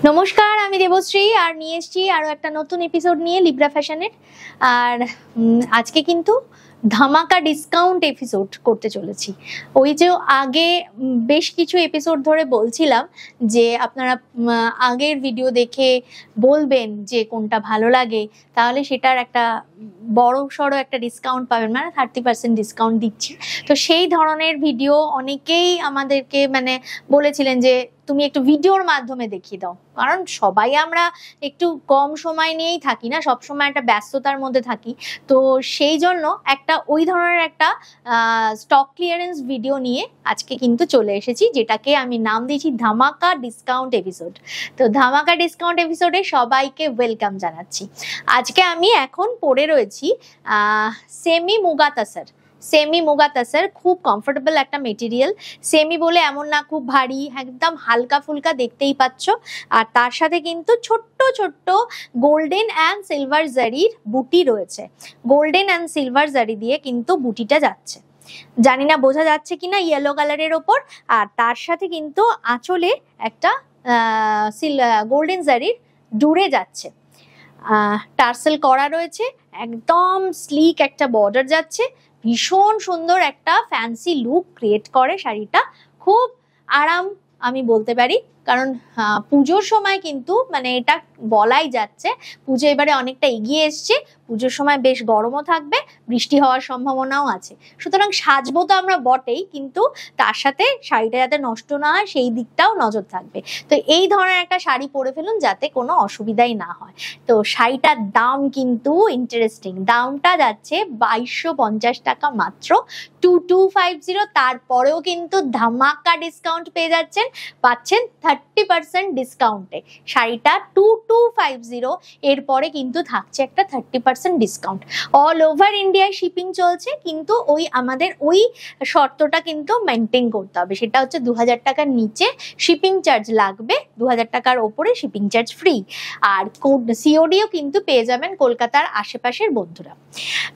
নমস্কার, আমি দেবশ্রী আর নিয়ে এসেছি আরো একটা নতুন এপিসোড নিয়ে লিব্রা ফ্যাশনের। আর আজকে কিন্তু ধামাকা ডিসকাউন্ট এপিসোড করতে চলেছি। ওই যে আগে বেশ কিছু এপিসোড ধরে বলছিলাম যে আপনারা আগের ভিডিও দেখে বলবেন যে কোনটা ভালো লাগে, তাহলে সেটার একটা বড় সড়ো একটা ডিসকাউন্ট পাবেন, মানে 30% ডিসকাউন্ট দিচ্ছি। তো সেই ধরনের ভিডিও অনেকেই আমাদেরকে বলেছিলেন যে তুমি একটু ভিডিওর মাধ্যমে দেখিয়ে দাও, কারণ সবাই আমরা একটু কম সময় নিয়েই থাকি না, সব সময় একটা ব্যস্ততার মধ্যে থাকি। তো সেই জন্য একটা ওই ধরনের একটা স্টক ক্লিয়ারেন্স ভিডিও নিয়ে আজকে কিন্তু চলে এসেছি, যেটাকে আমি নাম দিয়েছি ধামাকা ডিসকাউন্ট এপিসোড। তো ধামাকা ডিসকাউন্ট এপিসোডে সবাইকে ওয়েলকাম জানাচ্ছি। আজকে আমি এখন পরে রয়েছি সেমি মুগা তাসার। সেমি মুগা তাসার খুব কমফোর্টেবল একটা মেটেরিয়াল। সেমি বলে এমন না খুব ভারী, একদম হালকা ফুলকা দেখতেই পাচ্ছ। আর তার সাথে কিন্তু ছোট্ট ছোট্ট গোল্ডেন অ্যান্ড সিলভার জারির বুটি রয়েছে। গোল্ডেন অ্যান্ড সিলভার জারি দিয়ে কিন্তু বুটিটা যাচ্ছে, জানি না বোঝা যাচ্ছে কিনা, ইয়েলো কালারের ওপর। আর তার সাথে কিন্তু আঁচলে একটা গোল্ডেন জারির ডুরে যাচ্ছে, টার্সেল করা রয়েছে, একদম স্লিক একটা বর্ডার যাচ্ছে। ভীষণ সুন্দর একটা ফ্যান্সি লুক ক্রিয়েট করে শাড়িটা, খুব আরাম আমি বলতে পারি। কারণ পুজোর সময় কিন্তু এটা বলাই যাচ্ছে, পুজো এবারে অনেকটা এগিয়ে এসছে, পুজোর সময় বেশ গরমও থাকবে, বৃষ্টি হওয়ার সম্ভাবনাও আছে। সুতরাং সাজবো তো আমরা বটেই, কিন্তু তার সাথে শাড়িটা যাতে নষ্ট না হয় সেই দিকটাও নজর থাকবে। তো এই ধরনের একটা শাড়ি পরে ফেলুন যাতে কোনো অসুবিধাই না হয়। তো শাড়িটার দাম কিন্তু ইন্টারেস্টিং, দামটা যাচ্ছে 2250 টাকা মাত্র, 2250। তারপরেও কিন্তু ধামাকা ডিসকাউন্ট পেয়ে যাচ্ছেন, পাচ্ছেন 30% ডিসকাউন্টে শাড়িটা 2250। এরপরে কিন্তু থাকছে একটা 30% ডিসকাউন্ট। অল ওভার ইন্ডিয়ায় শিপিং চলছে, কিন্তু আমাদের ওই শর্তটা কিন্তু মেনটেন করতে হবে। সেটা হচ্ছে 2000 টাকার নিচে শিপিং চার্জ লাগবে, 2000 টাকার ওপরে শিপিং চার্জ ফ্রি। আর সিওডিও কিন্তু পেয়ে যাবেন কলকাতার আশেপাশের বন্ধুরা।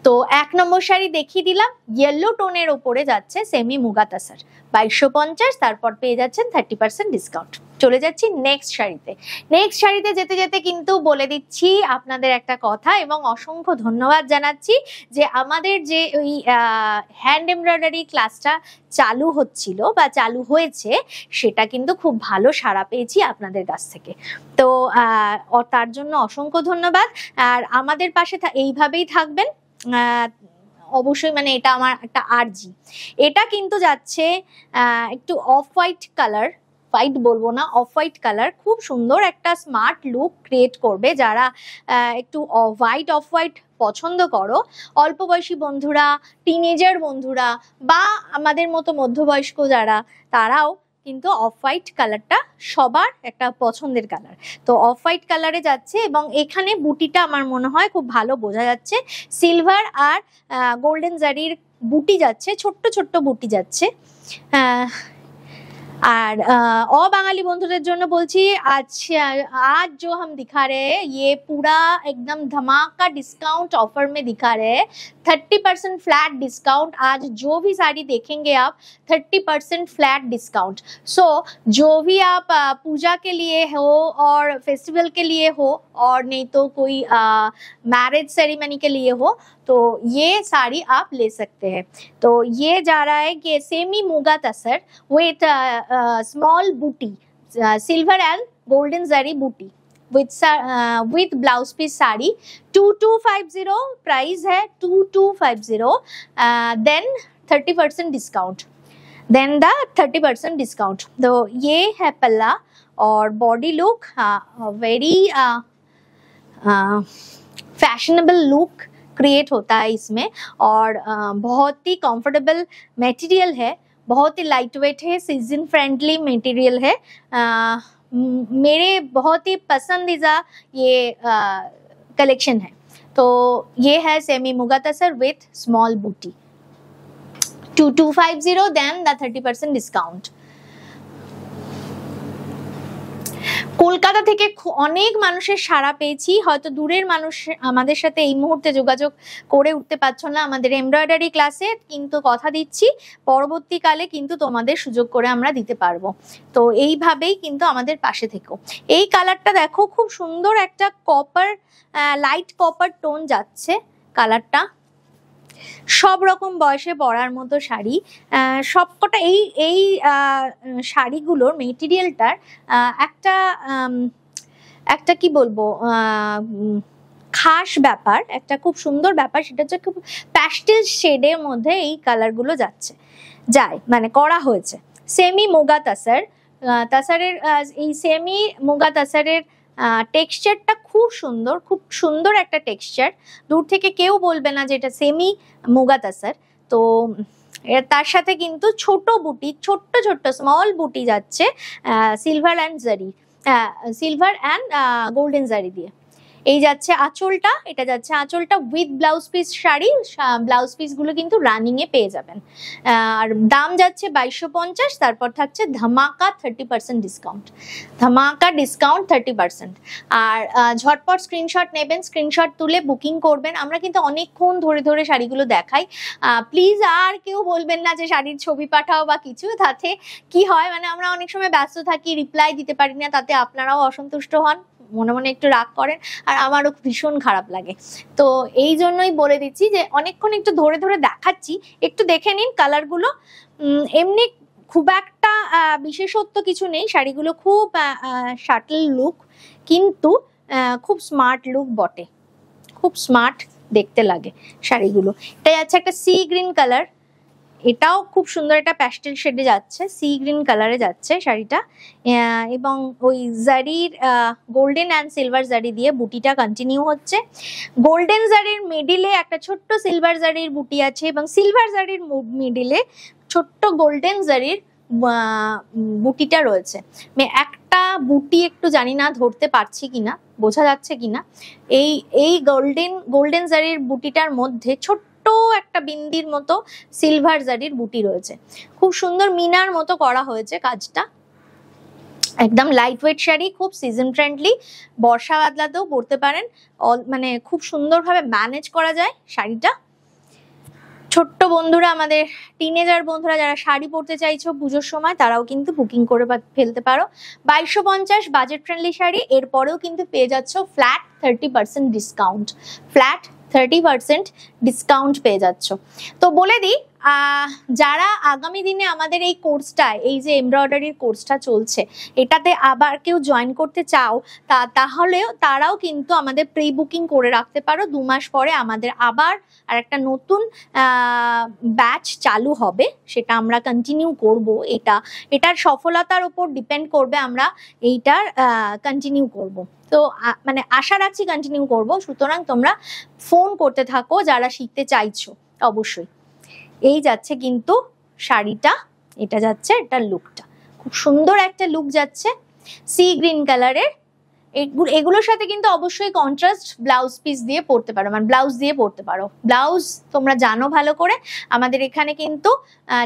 তো 1 নম্বর শাড়ি দেখিয়ে দিলাম, ইয়েলো টোনের ওপরে যাচ্ছে সেমি মুগা তাসার, 2250। তারপর পেয়ে যাচ্ছেন 30% ডিসকাউন্ট। চলে যাচ্ছি নেক্সট শাড়িতে। নেক্সট শাড়িতে যেতে যেতে কিন্তু বলে দিচ্ছি আপনাদের একটা কথা, এবং অসংখ্য ধন্যবাদ জানাচ্ছি যে আমাদের যে ওই হ্যান্ড এমব্রয়ডারি ক্লাসটা চালু হচ্ছিল বা চালু হয়েছে, সেটা কিন্তু খুব ভালো সাড়া পেয়েছি আপনাদের কাছ থেকে। তো তার জন্য অসংখ্য ধন্যবাদ। আর আমাদের পাশে এইভাবেই থাকবেন অবশ্যই, এটা আমার একটা আর্জি। এটা কিন্তু যাচ্ছে একটু অফ হোয়াইট কালার, হোয়াইট বলবো না, অফ হোয়াইট কালার, খুব সুন্দর একটা স্মার্ট লুক ক্রিয়েট করবে। যারা একটু হোয়াইট অফ হোয়াইট পছন্দ করো, অল্প বয়সী বন্ধুরা, টিনেজার বন্ধুরা, বা আমাদের মতো মধ্যবয়স্ক যারা, তারাও কিন্তু অফ হোয়াইট কালারটা সবার একটা পছন্দের কালার। তো অফ হোয়াইট কালারে যাচ্ছে, এবং এখানে বুটিটা আমার মনে হয় খুব ভালো বোঝা যাচ্ছে, সিলভার আর গোল্ডেন জারির বুটি যাচ্ছে, ছোট্ট ছোট্ট বুটি যাচ্ছে। আর बांगाली बंधुদের জন্য বলছি, आज जो हम दिखा रहे हैं ये पूरा एकदम धमाका डिस्काउंट ऑफर में दिखा रहे हैं। 30% फ्लैट डिस्काउंट। आज जो भी साड़ी देखेंगे आप 30% फ्लैट डिस्काउंट। सो जो भी आप पूजा के लिए हो और फेस्टिवल के लिए हो, और नहीं तो कोई मैरिज सेरेमनी के लिए हो, तो ये साड़ी आप ले सकते हैं। तो ये जा रहा है कि semi muga tussar with small buti, silver and golden zari buti with blouse piece sari, 2250 price है, 2250। Then 30% discount, then the 30% discount. तो ये है पल्ला और body look, very fashionable look create होता है इसमें। और बहुत ही कंफर्टेबल मटेरियल है, बहुत ही लाइट वेट है, सीजन फ्रेंडली मटेरियल है। मेरे बहुत ही पसंदीदा ये कलेक्शन है। तो ये है semi muga tussar with small buti, 2250, then the 30% discount. Kolkata থেকে অনেক মানুষের সাড়া পেয়েছি, হয়তো দূরের মানুষ আমাদের সাথে এই মুহূর্তে যোগাযোগ করে উঠতে পারছো না আমাদের এমব্রয়ডারি ক্লাসে, কিন্তু কথা দিচ্ছি পরবর্তীকালে কিন্তু তোমাদের সুযোগ করে আমরা দিতে পারবো। তো এইভাবেই কিন্তু আমাদের পাশে থেকো। এই কালারটা দেখো, খুব সুন্দর একটা কপার, লাইট কপার টোন যাচ্ছে কালারটা। সব রকম বয়সে পরার মতো শাড়ি, সবকটা এই এই শাড়িগুলোর মেটেরিয়ালটার একটা একটা কি বলবো খাস ব্যাপার, একটা খুব সুন্দর ব্যাপার, সেটা হচ্ছে খুব প্যাস্টেল শেডের মধ্যে এই কালারগুলো যায় মানে করা হয়েছে। সেমি মুগা তাসার, তাসারের এই সেমি মুগা তাসারের টেক্সচারটা খুব সুন্দর একটা টেক্সচার। দূর থেকে কেউ বলবে না যে এটা সেমি মুগা তাসার। তো তার সাথে কিন্তু ছোট বুটি, ছোট্ট স্মল বুটি যাচ্ছে সিলভার অ্যান্ড জারি, সিলভার অ্যান্ড গোল্ডেন জারি দিয়ে। এই যাচ্ছে আঁচলটা, এটা যাচ্ছে আঁচলটা with blouse piece sari. Blouse piece গুলো কিন্তু রানিং এ পেয়ে যাবেন। আর দাম যাচ্ছে 2250, তারপর থাকছে ধামাকা 30% ডিসকাউন্ট, ধামাকা ডিসকাউন্ট 30%। আর ঝটপট স্ক্রিনশট নেবেন, স্ক্রিনশট তুলে বুকিং করবেন। আমরা কিন্তু অনেকক্ষণ ধরে শাড়িগুলো দেখাই, প্লিজ আর কেউ বলবেন না যে শাড়ির ছবি পাঠাও বা কিছু। তাতে কি হয়, মানে আমরা অনেক সময় ব্যস্ত থাকি, রিপ্লাই দিতে পারি না, তাতে আপনারাও অসন্তুষ্ট হন, মনে একটু রাগ করেন, আর আমারও ভীষণ খারাপ লাগে। তো এই জন্যই বলে দিচ্ছি যে অনেকক্ষণ একটু ধরে দেখাচ্ছি, একটু দেখে নিন কালারগুলো। এমনি খুব একটা বিশেষত্ব কিছু নেই, শাড়িগুলো খুব শাটল লুক, কিন্তু খুব স্মার্ট লুক বটে, খুব স্মার্ট দেখতে লাগে শাড়িগুলো। এটা যাচ্ছে একটা সি গ্রিন কালার, এটাও খুব সুন্দর, একটা প্যাস্টেল শেডে যাচ্ছে, সি গ্রিন কালারে যাচ্ছে শাড়িটা। এবং ওই জারির গোল্ডেন অ্যান্ড সিলভার জারি দিয়ে বুটিটা কন্টিনিউ হচ্ছে। গোল্ডেন জারির মিডিলে একটা ছোট্ট সিলভার জারির বুটি আছে, এবং সিলভার জারির মিডিলে ছোট্ট গোল্ডেন জারির বুটিটা রয়েছে। একটা বুটি একটু জানি না ধরতে পারছি কিনা, বোঝা যাচ্ছে কিনা, এই গোল্ডেন জারির বুটিটার মধ্যে ছোট্ট একটা বিন্দির মতো সিলভার জারির বুটি রয়েছে। খুব সুন্দর মিনার মতো করা হয়েছে কাজটা। একদম লাইট ওয়েট শাড়ি, খুব সিজন ফ্রেন্ডলি, বর্ষা বাদলাতেও পরতে পারেন, মানে খুব সুন্দরভাবে ম্যানেজ করা যায় শাড়িটা। ছোট্ট বন্ধুরা, আমাদের টিনেজার বন্ধুরা যারা শাড়ি পরতে চাইছো পুজোর সময়, তারাও কিন্তু বুকিং করে ফেলতে পারো। 2250 বাজেট ফ্রেন্ডলি শাড়ি, এরপরেও কিন্তু পেয়ে যাচ্ছ ফ্ল্যাট 30% ডিসকাউন্ট, ফ্ল্যাট 30% ডিসকাউন্ট পেয়ে যাচ্ছ। তো বলে দিই, যারা আগামী দিনে আমাদের এই কোর্সটা, এই যে এমব্রয়ডারির কোর্সটা চলছে, এটাতে আবার কেউ জয়েন করতে চাও, তাহলেও তারাও কিন্তু আমাদের প্রি বুকিং করে রাখতে পারো। 2 মাস পরে আমাদের আবার আর একটা নতুন ব্যাচ চালু হবে, সেটা আমরা কন্টিনিউ করব। এটার সফলতার উপর ডিপেন্ড করবে, আমরা এইটার কন্টিনিউ করব। তো মানে আশা রাখছি কন্টিনিউ করব। সুতরাং তোমরা ফোন করতে থাকো যারা শিখতে চাইছো অবশ্যই। এই যাচ্ছে কিন্তু শাড়িটা, এটা যাচ্ছে এটার লুকটা, খুব সুন্দর একটা লুক যাচ্ছে সি গ্রিন কালারের। এগুলোর সাথে কিন্তু অবশ্যই কন্ট্রাস্ট ব্লাউজ পিস দিয়ে পরতে পারো, মানে ব্লাউজ দিয়ে পরতে পারো। ব্লাউজ তোমরা জানো ভালো করে, আমাদের এখানে কিন্তু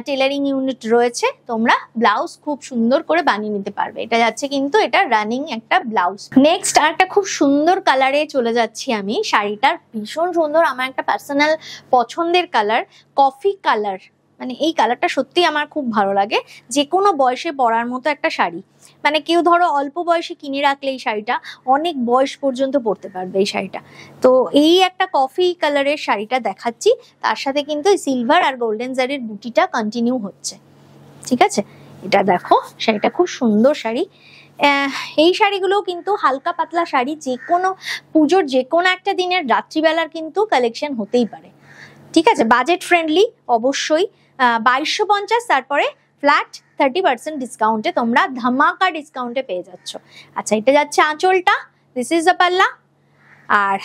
টেলারিং ইউনিট রয়েছে, তোমরা ব্লাউজ খুব সুন্দর করে বানিয়ে নিতে পারবে। এটা যাচ্ছে কিন্তু এটা রানিং একটা ব্লাউজ। নেক্সট আর একটা খুব সুন্দর কালারে চলে যাচ্ছি আমি, শাড়িটার ভীষণ সুন্দর, আমার একটা পার্সোনাল পছন্দের কালার, কফি কালার। মানে এই কালারটা সত্যি আমার খুব ভালো লাগে, যে কোনো বয়সে পরার মতো একটা শাড়ি। মানে কেউ ধরো অল্প বয়সে কিনে রাখলে এই শাড়িটা অনেক বয়স পর্যন্ত পরতে পারবে এই শাড়িটা। তো এই একটা কফি কালারের শাড়িটা দেখাচ্ছি, তার সাথে কিন্তু সিলভার আর গোল্ডেন জারির বুটিটা কন্টিনিউ হচ্ছে, ঠিক আছে? এটা দেখো, শাড়িটা খুব সুন্দর শাড়ি। এই শাড়িগুলোও কিন্তু হালকা পাতলা শাড়ি, যে কোনো পুজোর যে কোনো একটা দিনের রাত্রিবেলার কিন্তু কালেকশন হতেই পারে, ঠিক আছে? বাজেট ফ্রেন্ডলি অবশ্যই। 2250, তারপরে ফ্ল্যাট 30% ডিসকাউন্টে তোমরা ধামাকা ডিসকাউন্টে পেয়ে যাচ্ছ। আচ্ছা, এটা যাচ্ছে আঁচলটা, দিস ইজ দ্য পাল্লা। আর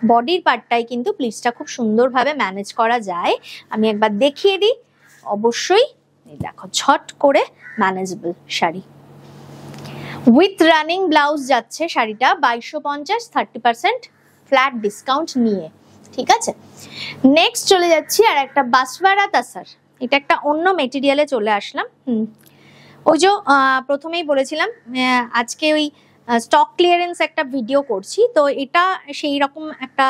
বডির পার্টটাই কিন্তু প্লিজটা খুব সুন্দরভাবে ম্যানেজ করা যায়। আমি একবার দেখিয়ে দিই, অবশ্যই দেখো, ঝট করে manageable sari with running blouse যাচ্ছে শাড়িটা 2250, 30% ফ্ল্যাট ডিসকাউন্ট নিয়ে, ঠিক আছে? নেক্সট চলে যাচ্ছি আর একটা বাসওয়ারা তাসার। এটা একটা অন্য মেটেরিয়ালে চলে আসলাম। ওই যে প্রথমেই বলেছিলাম আজকে ওই স্টক ক্লিয়ারেন্স একটা ভিডিও করছি, তো এটা সেই রকম একটা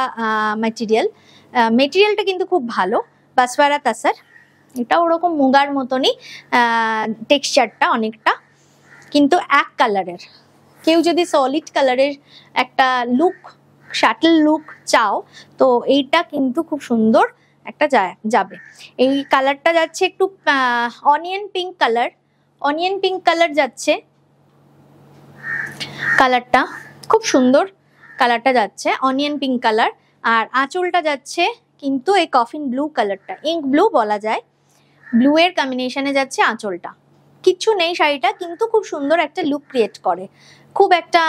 মেটেরিয়ালটা কিন্তু খুব ভালো। বাসওয়ারা তাসার, এটা ওরকম মুগার মতনই টেক্সচারটা অনেকটা, কিন্তু এক কালারের। কেউ যদি সলিড কালারের একটা লুক, শাটল লুক চাও, তো এইটা কিন্তু খুব সুন্দর একটা যাবে। এই কালারটা যাচ্ছে একটু অনিয়ন পিঙ্ক কালার যাচ্ছে, কালারটা খুব সুন্দর, কালারটা যাচ্ছে অনিয়ন পিঙ্ক কালার। আর আঁচলটা যাচ্ছে কিন্তু এই কফিন ব্লু কালারটা, ইঙ্ক ব্লু বলা যায়, ব্লু এর কম্বিনেশনে যাচ্ছে আঁচলটা। কিচ্ছু নেই শাড়িটা, কিন্তু খুব সুন্দর একটা লুক ক্রিয়েট করে, খুব একটা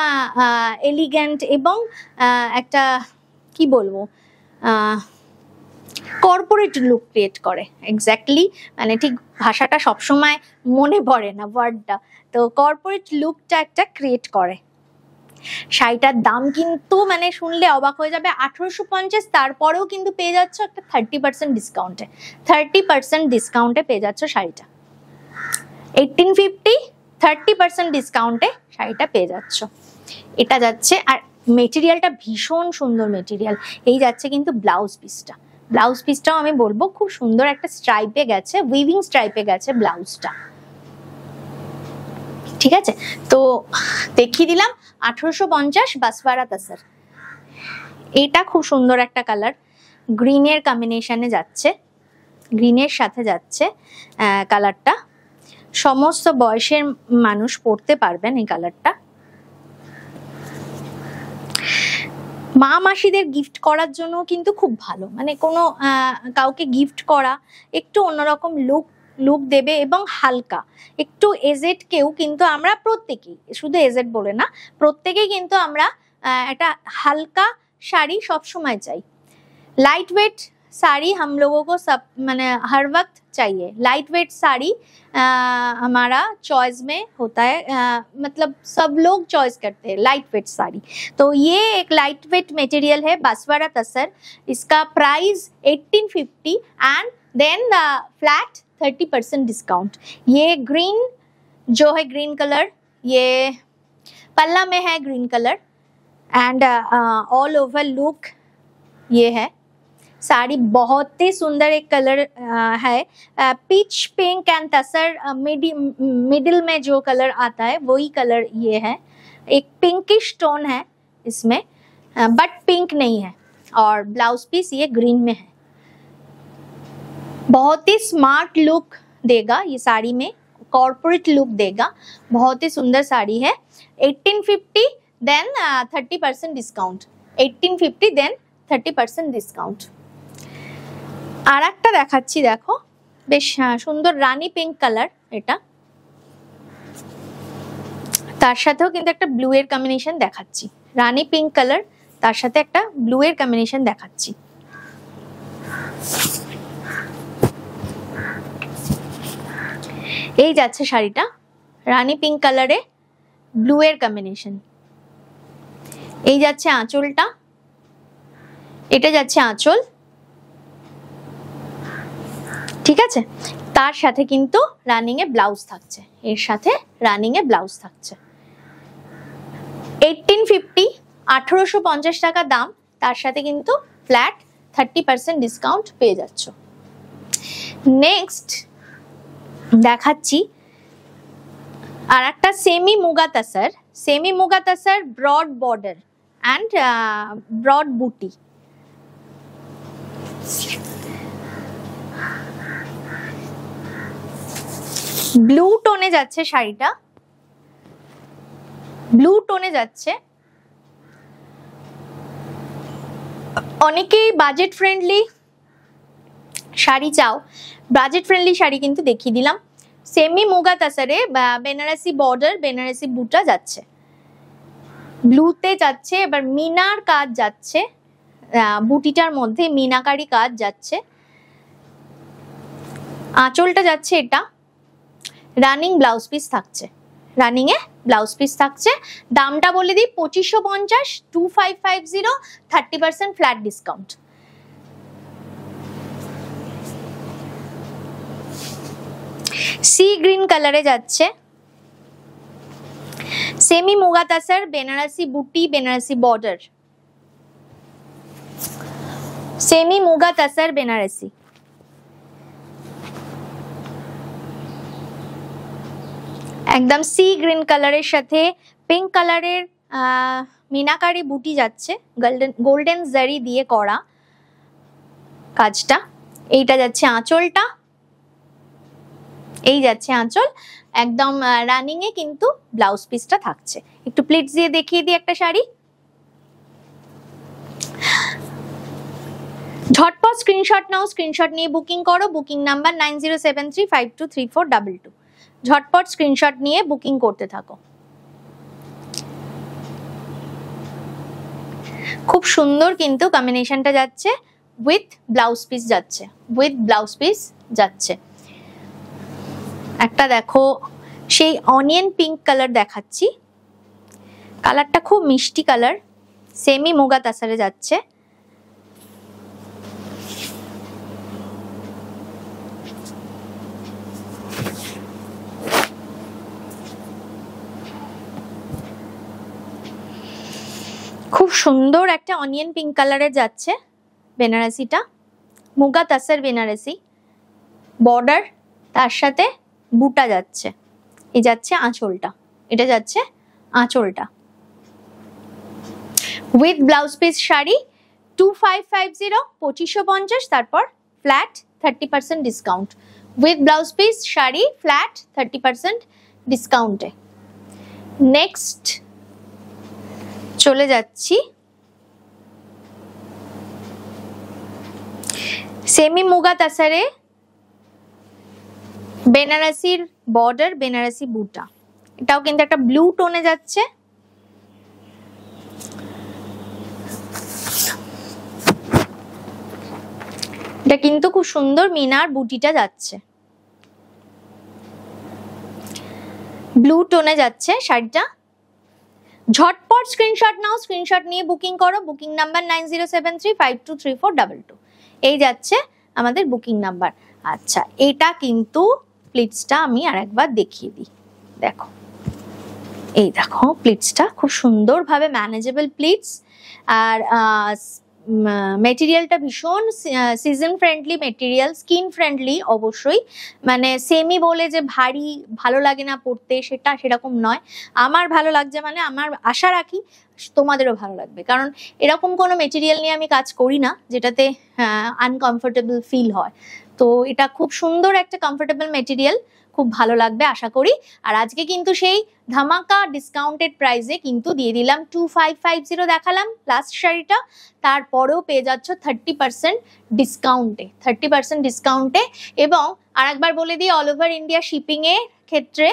এলিগ্যান্ট এবং একটা কি বলবো কর্পোরেট লুক ক্রিয়েট করে। এক্স্যাক্টলি, মানে ঠিক ভাষাটা সবসময় মনে পড়ে না ওয়ার্ডটা, তো কর্পোরেট লুকটা একটা ক্রিয়েট করে। শাড়িটার দাম কিন্তু মানে শুনলে অবাক হয়ে যাবে, 1850। তারপরেও কিন্তু পেয়ে যাচ্ছ একটা 30% ডিসকাউন্টে, 30% ডিসকাউন্টে পেয়ে যাচ্ছ শাড়িটা। 1850, 30% ডিসকাউন্টে শাড়িটা পেয়ে যাচ্ছ। এটা যাচ্ছে, আর মেটেরিয়ালটা ভীষণ সুন্দর মেটেরিয়াল। এই যাচ্ছে কিন্তু ব্লাউজ পিসটাও আমি বলবো খুব সুন্দর একটা স্ট্রাইপে গেছে, উইভিং স্ট্রাইপে গেছে ব্লাউজটা। ঠিক আছে, তো দেখিয়ে দিলাম 1850 বাসওয়ারা তাসার। এটা খুব সুন্দর একটা কালার, গ্রিনের কম্বিনেশনে যাচ্ছে, গ্রিনের সাথে যাচ্ছে কালারটা। সমস্ত বয়সের মানুষ পরতে পারবেন এই কালারটা। মা মাসিদের গিফট করার জন্য কিন্তু খুব ভালো, মানে কোনো কাউকে গিফট করা, একটু অন্যরকম লুক দেবে এবং হালকা। একটু এজেড কেউ কিন্তু আমরা প্রত্যেকেই, শুধু এজেড বলে না, প্রত্যেকেই কিন্তু আমরা একটা হালকা শাড়ি সবসময় চাই। लाइट वेट साड़ी हम लोगों को सब मैंने हर वक्त चाहिए। लाइट वेट साड़ी हमारा चॉइस में होता है, मतलब सब लोग चॉइस करते हैं लाइट वेट साड़ी। तो ये एक लाइट वेट मटेरियल है बासवारा तसर। इसका price 1850 and then flat 30% discount. ये ग्रीन जो है, ग्रीन कलर, ये पल्ला में है green colour and all over look ये है। साड़ी बहुत ही सुंदर एक कलर है, peach pink and tussar, middle में जो कलर आता है वही कलर ये है। एक पिंकिश टोन है इसमें, बट पिंक नहीं है, और ब्लाउज पीस ये ग्रीन में है। बहुत ही स्मार्ट लुक देगा ये साड़ी में, कॉर्पोरेट लुक देगा, बहुत ही सुंदर साड़ी है। 1850 देन 30% डिस्काउंट, 1850 देन 30% ডিসকাউন্ট। আর একটা দেখাচ্ছি, দেখো বেশ সুন্দর রানী পিঙ্ক কালার, এটা তার সাথেও কিন্তু একটা ব্লু এর কম্বিনেশন দেখাচ্ছি। রানী পিঙ্ক কালার, তার সাথে একটা ব্লু এর কম্বিনেশন দেখাচ্ছি। এই যাচ্ছে শাড়িটা, রানী পিঙ্ক কালারে ব্লু এর কম্বিনেশন। এই যাচ্ছে আঁচলটা, এটা যাচ্ছে আঁচল, ঠিক আছে। তার সাথে কিন্তু রানিং এ ব্লাউজ থাকছে, এর সাথে রানিং এ ব্লাউজ থাকছে। 1850, 1850 টাকা দাম, তার সাথে কিন্তু ফ্ল্যাট 30% ডিসকাউন্ট পেয়ে যাচ্ছ। নেক্সট দেখাচ্ছি আর একটা semi muga tussar broad border and broad buti. Blue টোনে যাচ্ছে শাড়িটা, ব্লু টোনে যাচ্ছে। অনেকেই বাজেট ফ্রেন্ডলি শাড়ি চাও, বাজেট ফ্রেন্ডলি শাড়ি কিন্তু দেখিয়ে দিলাম। সেমি মুগা তাসারে বেনারসি বর্ডার, বেনারসি বুটা যাচ্ছে, ব্লুতে যাচ্ছে। এবার মিনার কাজ যাচ্ছে, বুটিটার মধ্যে মিনাকারি কাজ যাচ্ছে। আঁচলটা যাচ্ছে, এটা রানিং ব্লাউজ পিস থাকছে, রানিং এ ব্লাউজ পিস থাকছে। দামটা বলে দিই 2550, 2550, 30% ফ্ল্যাট ডিসকাউন্ট। সি গ্রিন কালারে যাচ্ছে, সেমি মুগা তাসার বেনারসি বুটি বেনারসি বর্ডার, সেমি মুগা তাসার বেনারসি। একদম সি গ্রিন কালারের সাথে পিঙ্ক কালারের মিনাকারি বুটি যাচ্ছে, গোল্ডেন জারি দিয়ে করা কাজটা। এইটা যাচ্ছে আঁচলটা, এই যাচ্ছে আঁচল, একদম রানিং এ কিন্তু ব্লাউজ পিসটা থাকছে। একটু প্লিটস দিয়ে দেখিয়ে দিই একটা শাড়ি। ঝটপট স্ক্রিনশট নাও, স্ক্রিনশট নিয়ে বুকিং করো। Booking number 9073523422। ঝটপট স্ক্রিনশট নিয়ে বুকিং করতে থাকো। খুব সুন্দর কিন্তু কম্বিনেশনটা যাচ্ছে, উইথ ব্লাউজ পিস যাচ্ছে, উইথ ব্লাউজ পিস যাচ্ছে। একটা দেখো সেই অনিয়ন পিঙ্ক কালার দেখাচ্ছি, কালারটা খুব মিষ্টি কালার, সেমি মুগা তাসারে যাচ্ছে। খুব সুন্দর একটা অনিয়ন পিঙ্ক কালারের যাচ্ছে বেনারসিটা, মুগা তাসার বেনারসি, বর্ডার তার সাথে বুটা যাচ্ছে। এই যাচ্ছে আঁচলটা, এটা যাচ্ছে আঁচলটা, উইথ ব্লাউজ পিস শাড়ি 2550, 2550, তারপর flat 30% discount. With blouse piece sari flat 30% ডিসকাউন্টে। নেক্সট চলে যাচ্ছি সেমি মুগা তাসারে বেনারসির বর্ডার বেনারসি বুটা। এটাও কিন্তু একটা ব্লু টোনে যাচ্ছে। এটা কিন্তু খুব সুন্দর মিনার বুটিটা যাচ্ছে, ব্লু টোনে যাচ্ছে শাড়িটা। ঝটপট স্ক্রিনশট নাও, স্ক্রিনশট নিয়ে বুকিং করো। Booking number 9073523422। এই যাচ্ছে আমাদের বুকিং নাম্বার। আচ্ছা, এটা কিন্তু প্লিটসটা আমি আরেকবার দেখিয়ে দিই। দেখো, এই দেখো প্লিটসটা খুব সুন্দরভাবে ম্যানেজেবল প্লিটস, আর মেটেরিয়ালটা ভীষণ season friendly material, skin friendly অবশ্যই। মানে সেমি বলে যে ভারী ভালো লাগে না পরতে, সেটা সেরকম নয়। আমার ভালো লাগছে, মানে আমার আশা রাখি তোমাদেরও ভালো লাগবে, কারণ এরকম কোনো মেটেরিয়াল নিয়ে আমি কাজ করি না যেটাতে আনকমফোর্টেবল ফিল হয়। তো এটা খুব সুন্দর একটা কমফোর্টেবল মেটেরিয়াল, খুব ভালো লাগবে আশা করি। আর আজকে কিন্তু সেই ধামাকা ডিসকাউন্টেড প্রাইসে কিন্তু দিয়ে দিলাম 2550 দেখালাম লাস্ট শাড়িটা, তারপরেও পেয়ে যাচ্ছ 30% ডিসকাউন্টে, 30% ডিসকাউন্টে। এবং আরেকবার বলে দিই, অল ওভার ইন্ডিয়া শিপিং এর ক্ষেত্রে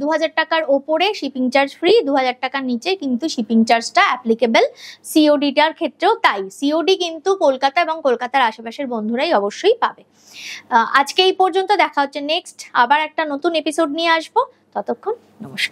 2000 টাকার ওপরে শিপিং চার্জ ফ্রি, 2000 টাকার নিচে কিন্তু শিপিং চার্জটা অ্যাপ্লিকেবল। সিওডিটার ক্ষেত্রেও তাই, সিওডি কিন্তু কলকাতা এবং কলকাতার আশেপাশের বন্ধুরাই অবশ্যই পাবে। আজকে এই পর্যন্ত, দেখা হচ্ছে নেক্সট আবার একটা নতুন এপিসোড নিয়ে আসবো। ততক্ষণ নমস্কার।